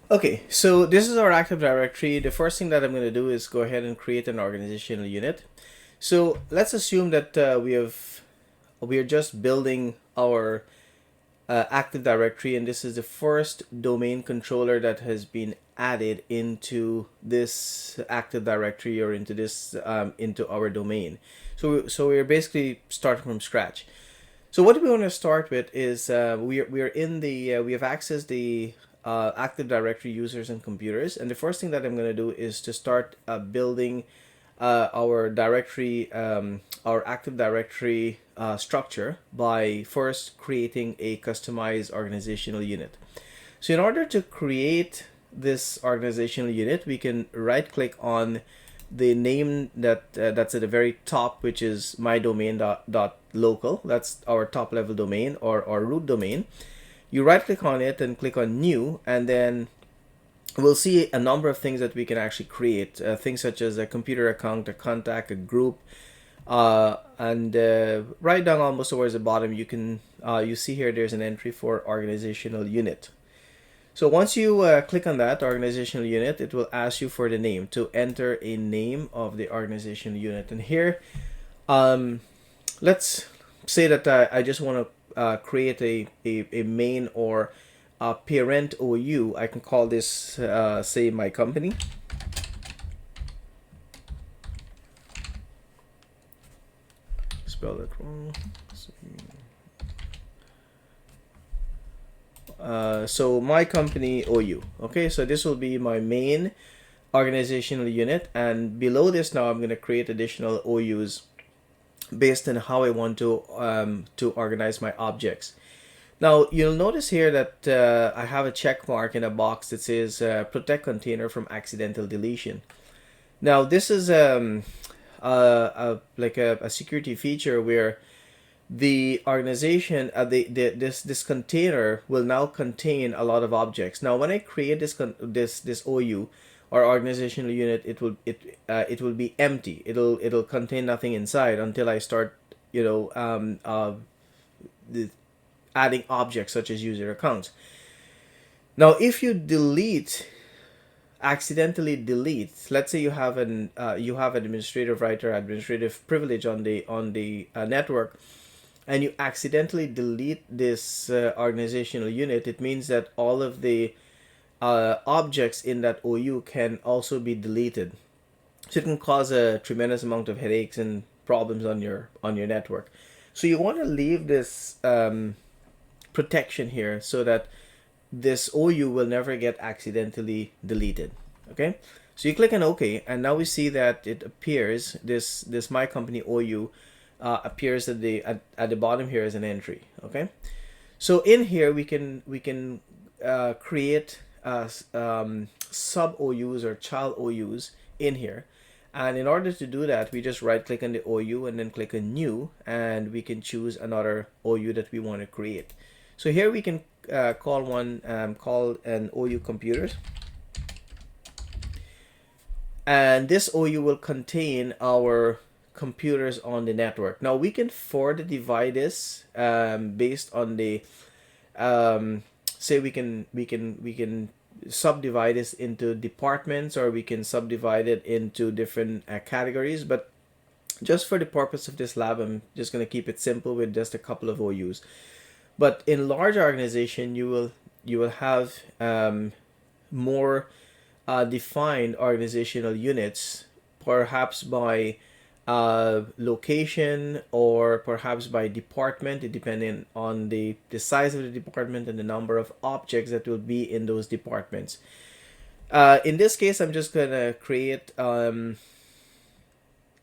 Okay, so this is our Active Directory. The first thing that I'm going to do is go ahead and create an organizational unit. So let's assume that we are just building our Active Directory, and this is the first domain controller that has been added into this Active Directory or into this into our domain. So we're basically starting from scratch. So what we want to start with is we are in the we have accessed the Active Directory users and computers, and the first thing that I'm going to do is to start building our directory, our Active Directory structure by first creating a customized organizational unit. So in order to create this organizational unit, we can right click on the name that's at the very top, which is mydomain.local. That's our top level domain or root domain. You right click on it and click on new, and then we'll see a number of things that we can actually create. Things such as a computer account, a contact, a group, and right down almost towards the bottom, you see here there's an entry for organizational unit. So once you click on that organizational unit, it will ask you for the name, to enter a name of the organizational unit. And here, um, let's say that I just want to create a main or a parent OU. I can call this, say, my company. Spell it wrong. So my company OU. Okay, so this will be my main organizational unit, and below this now I'm going to create additional OUs based on how I want to organize my objects. Now you'll notice here that I have a check mark in a box that says protect container from accidental deletion. Now this is like a security feature where the organization this container will now contain a lot of objects. Now when I create this OU or organizational unit, it will be empty. It'll contain nothing inside until I start, you know, the, adding objects such as user accounts. Now if you accidentally delete, let's say you have administrative right or administrative privilege on the network, and you accidentally delete this organizational unit, it means that all of the objects in that OU can also be deleted. So it can cause a tremendous amount of headaches and problems on your network. So you want to leave this protection here so that this OU will never get accidentally deleted. Okay, so you click on OK, and now we see that it appears this my company OU appears at the bottom here as an entry. Okay, so in here we can create sub OUs or child OUs in here. And in order to do that, we just right click on the OU and then click on new, and we can choose another OU that we want to create. So here we can call an OU computers, and this OU will contain our computers on the network. Now we can further divide this based on the say we can subdivide this into departments, or we can subdivide it into different categories. But just for the purpose of this lab, I'm just going to keep it simple with just a couple of OUs. But in large organization, you will have more defined organizational units, perhaps by location or perhaps by department, depending on the size of the department and the number of objects that will be in those departments. In this case, I'm just going to create a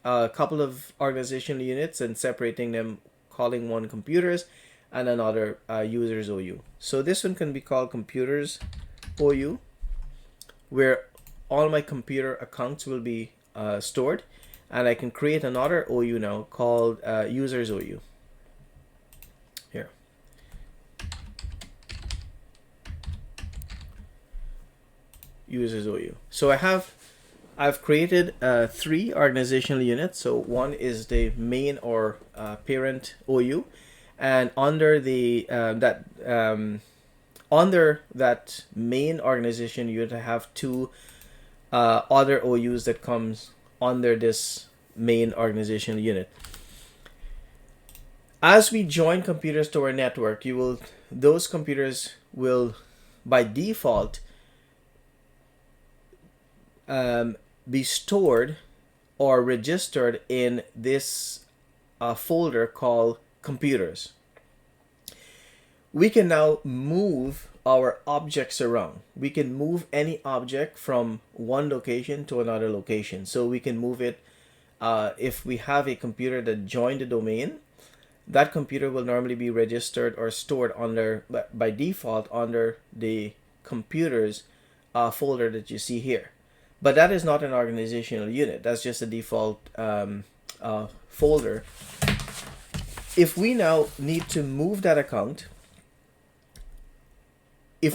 couple of organizational units and separating them, calling one computers and another users OU. So this one can be called computers OU, where all my computer accounts will be stored. And I can create another OU now called users OU. Here. Users OU. So I've created 3 organizational units. So one is the main or parent OU, and under the under that main organization unit, I have two other OUs that comes under this main organizational unit. As we join computers to our network, those computers will by default be stored or registered in this folder called computers. We can now move our objects around. We can move any object from one location to another location. So we can move it if we have a computer that joined the domain. That computer will normally be registered or stored under, by default, under the computers folder that you see here. But that is not an organizational unit. That's just a default folder. If we now need to move that account, we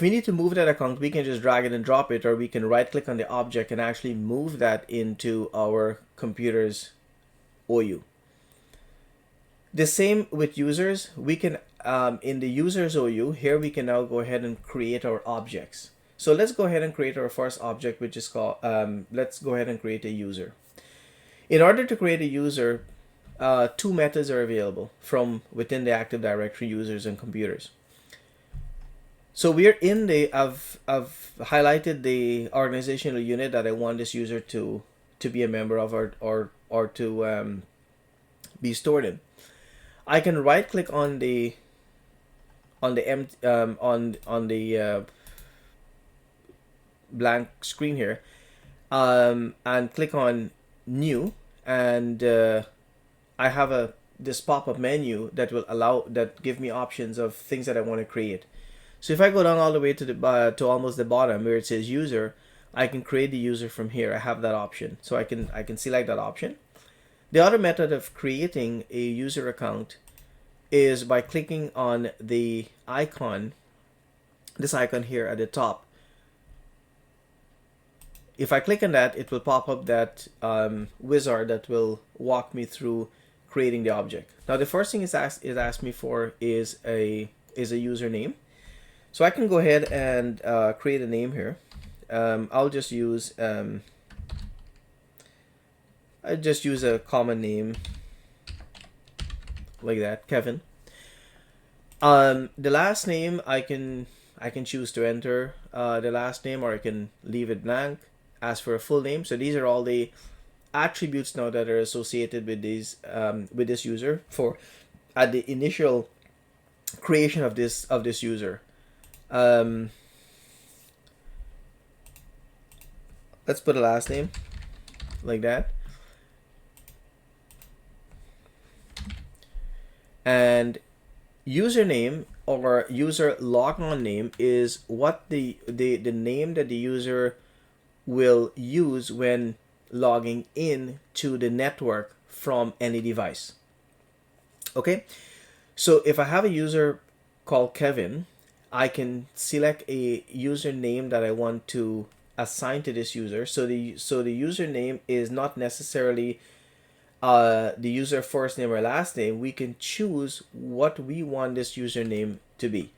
can just drag it and drop it, or we can right click on the object and actually move that into our computer's OU. The same with users. We can, in the users OU, here we can now go ahead and create our objects. So let's go ahead and create our first object, which is called, let's go ahead and create a user. In order to create a user, two methods are available from within the Active Directory users and computers. So we're in I've highlighted the organizational unit that I want this user to be a member of, or to be stored in. I can right click on the blank screen here, and click on new, and I have this pop-up menu that will give me options of things that I want to create. So if I go down all the way to almost the bottom where it says user, I can create the user from here. I have that option, so I can select that option. The other method of creating a user account is by clicking on the icon, this icon here at the top. If I click on that, it will pop up that wizard that will walk me through creating the object. Now the first thing it asks me for is a username. So I can go ahead and create a name here. I'll just use a common name like that, Kevin. The last name I can choose to enter the last name, or I can leave it blank. Ask for a full name. So these are all the attributes now that are associated with these with this user for at the initial creation of this user. Let's put a last name like that, and username or user logon name is what the name that the user will use when logging in to the network from any device. Okay, so if I have a user called Kevin, I can select a username that I want to assign to this user. So the username is not necessarily the user first name or last name. We can choose what we want this username to be.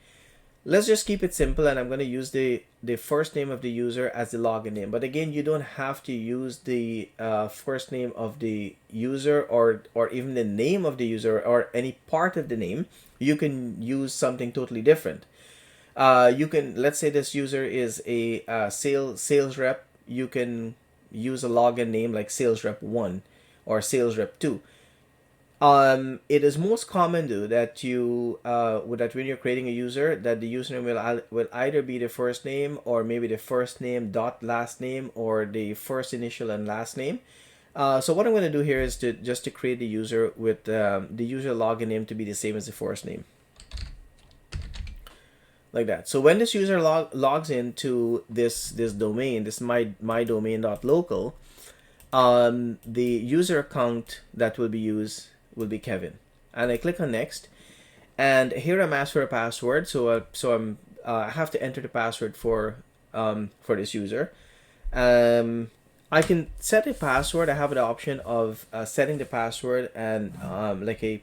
Let's just keep it simple, and I'm going to use the first name of the user as the login name. But again, you don't have to use the first name of the user or even the name of the user or any part of the name. You can use something totally different. You can, let's say this user is a sales rep. You can use a login name like sales rep 1 or sales rep 2. It is most common that that when you're creating a user, that the username will either be the first name, or maybe the first name dot last name, or the first initial and last name. So what I'm going to do here is to create the user with the user login name to be the same as the first name, like that. So when this user logs into this domain, this mydomain.local, the user account that will be used will be Kevin, and I click on next, and here I'm asked for a password. So I have to enter the password for this user. I can set a password. I have the option of setting the password and like a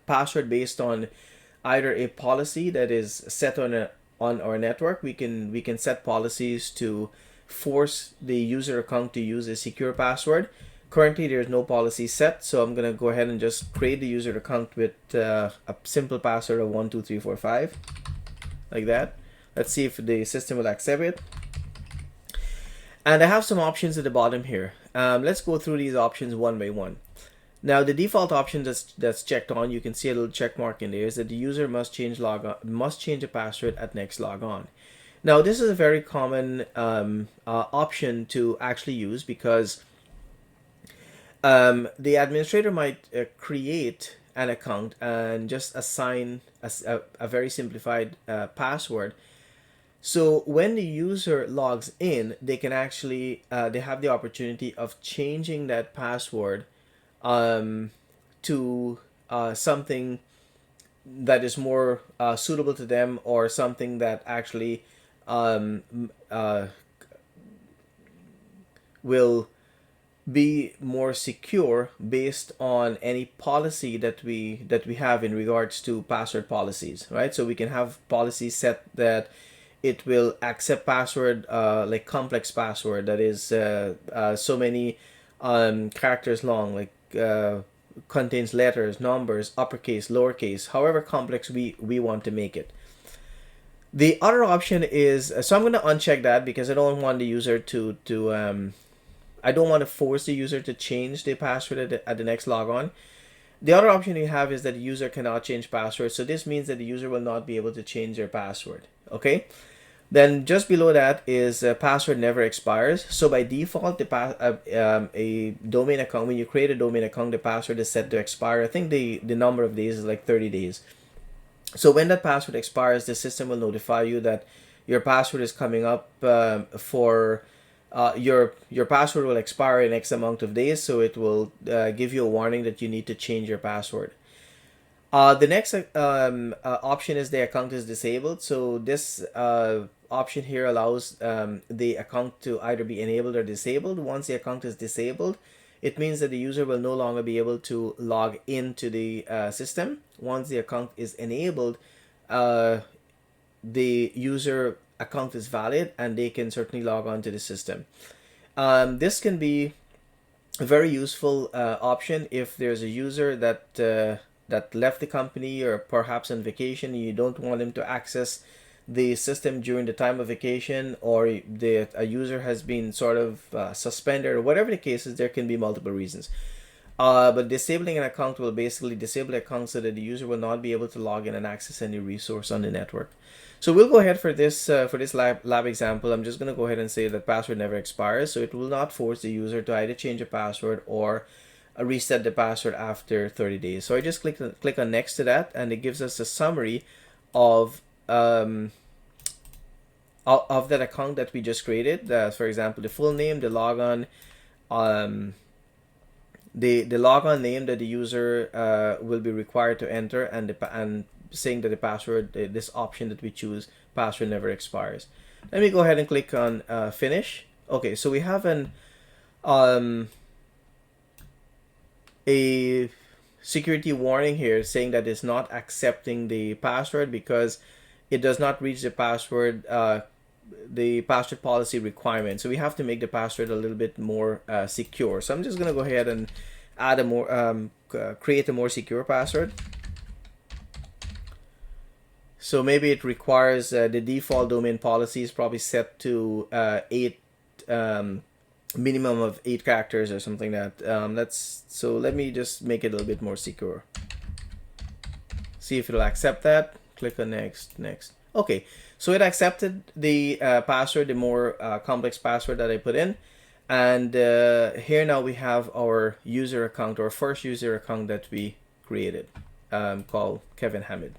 password based on either a policy that is set on our network. We can set policies to force the user account to use a secure password. Currently, there's no policy set, so I'm gonna go ahead and just create the user account with a simple password of 12345, like that. Let's see if the system will accept it. And I have some options at the bottom here. Let's go through these options one by one. Now, the default option that's checked on, you can see a little check mark in there, is that the user must change a password at next log on. Now, this is a very common option to actually use, because the administrator might create an account and just assign a very simplified password. So when the user logs in, they can actually they have the opportunity of changing that password to something that is more suitable to them, or something that actually will be more secure based on any policy that we have in regards to password policies, right? So we can have policies set that it will accept password like complex password that is so many characters long, like contains letters, numbers, uppercase, lowercase, however complex we want to make it. The other option is, so I'm going to uncheck that because I don't want the user to I don't want to force the user to change the password at the next logon. The other option you have is that the user cannot change password. So this means that the user will not be able to change their password. Okay. Then just below that is password never expires. So by default, a domain account, when you create a domain account, the password is set to expire. I think the number of days is like 30 days. So when that password expires, the system will notify you that your password is coming up for your password will expire in X amount of days. So it will give you a warning that you need to change your password. The next option is the account is disabled. So this option here allows the account to either be enabled or disabled. Once the account is disabled, it means that the user will no longer be able to log into the system. Once the account is enabled, the user account is valid and they can certainly log on to the system. This can be a very useful option if there's a user that left the company or perhaps on vacation and you don't want them to access the system during the time of vacation, or a user has been sort of suspended, or whatever the case is. There can be multiple reasons. But disabling an account will basically disable the account so that the user will not be able to log in and access any resource on the network. So we'll go ahead for this lab example. I'm just going to go ahead and say that password never expires. So it will not force the user to either change a password or reset the password after 30 days. So I just click on next to that, and it gives us a summary of that account that we just created. For example, the full name, the logon, the logon name that the user will be required to enter, and saying that the password, this option that we choose, password never expires. Let me go ahead and click on finish. Okay, so we have a security warning here saying that it's not accepting the password because it does not reach the password policy requirement. So we have to make the password a little bit more secure. So I'm just going to go ahead and add a more create a more secure password. So maybe it requires the default domain policy is probably set to 8 minimum of 8 characters or something like that. So let me just make it a little bit more secure. See if it'll accept that. Click on next. Okay, so it accepted the password, the more complex password that I put in. And here now we have our user account, our first user account that we created, called Kevin Hamid.